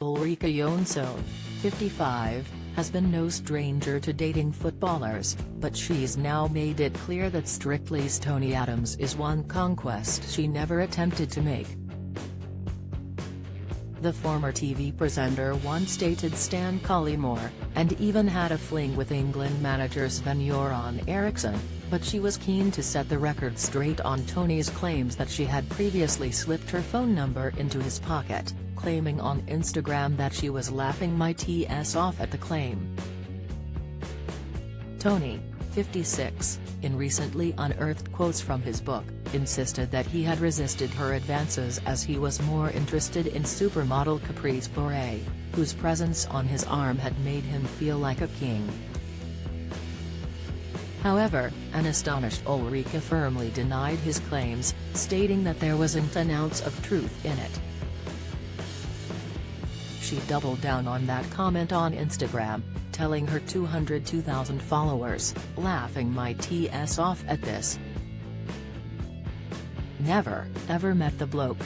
Ulrika Jonsson, 55, has been no stranger to dating footballers, but she's now made it clear that Strictly's Tony Adams is one conquest she never attempted to make. The former TV presenter once dated Stan Collymore, and even had a fling with England manager Sven-Göran Eriksson, but she was keen to set the record straight on Tony's claims that she had previously slipped her phone number into his pocket, claiming on Instagram that she was laughing my TS off at the claim. Tony, 56, in recently unearthed quotes from his book, insisted that he had resisted her advances as he was more interested in supermodel Caprice Bure, whose presence on his arm had made him feel like a king. However, an astonished Ulrika firmly denied his claims, stating that there wasn't an ounce of truth in it. She doubled down on that comment on Instagram, telling her 202,000 followers, laughing my TS off at this. Never, ever met the bloke.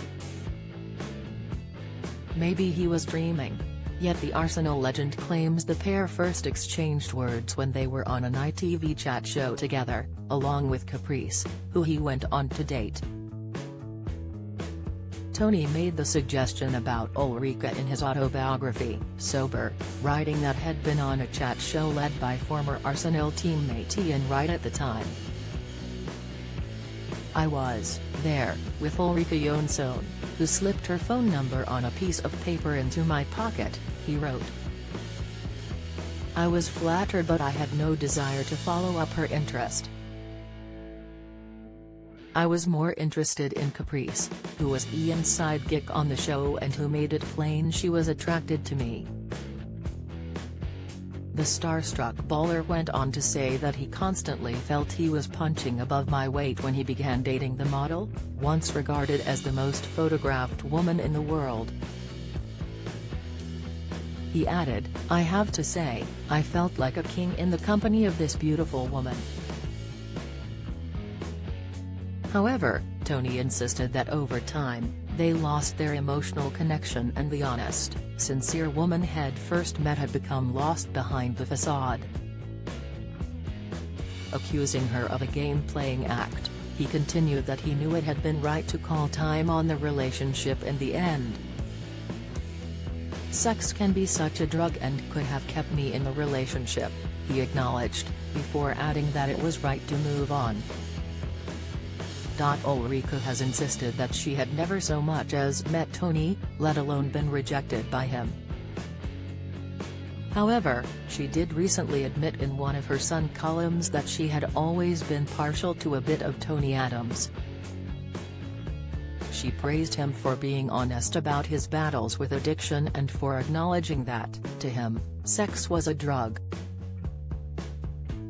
Maybe he was dreaming. Yet the Arsenal legend claims the pair first exchanged words when they were on an ITV chat show together, along with Caprice, who he went on to date. Tony made the suggestion about Ulrika in his autobiography, Sober, writing that had been on a chat show led by former Arsenal teammate Ian Wright at the time. I was there with Ulrika Jonsson, who slipped her phone number on a piece of paper into my pocket, he wrote. I was flattered, but I had no desire to follow up her interest. I was more interested in Caprice, who was Ian's sidekick on the show and who made it plain she was attracted to me. The starstruck baller went on to say that he constantly felt he was punching above my weight when he began dating the model, once regarded as the most photographed woman in the world. He added, I have to say, I felt like a king in the company of this beautiful woman. However, Tony insisted that over time, they lost their emotional connection and the honest, sincere woman had first met had become lost behind the facade. Accusing her of a game-playing act, he continued that he knew it had been right to call time on the relationship in the end. Sex can be such a drug and could have kept me in the relationship, he acknowledged, before adding that it was right to move on. Ulrika has insisted that she had never so much as met Tony, let alone been rejected by him. However, she did recently admit in one of her Sun columns that she had always been partial to a bit of Tony Adams. She praised him for being honest about his battles with addiction and for acknowledging that, to him, sex was a drug.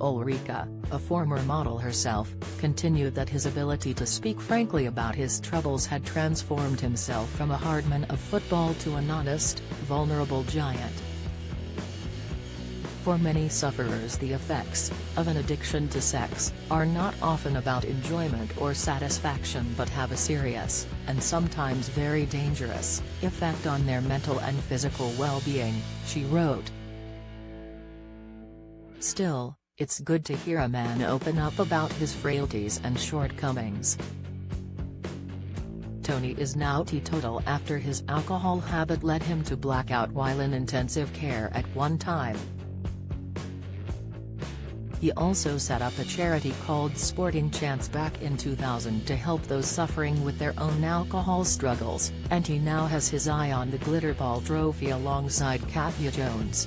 Ulrika, a former model herself, continued that his ability to speak frankly about his troubles had transformed himself from a hardman of football to an honest, vulnerable giant. For many sufferers, the effects of an addiction to sex are not often about enjoyment or satisfaction but have a serious, and sometimes very dangerous, effect on their mental and physical well-being, she wrote. Still, it's good to hear a man open up about his frailties and shortcomings. Tony is now teetotal after his alcohol habit led him to blackout while in intensive care at one time. He also set up a charity called Sporting Chance back in 2000 to help those suffering with their own alcohol struggles, and he now has his eye on the Glitterball trophy alongside Katya Jones.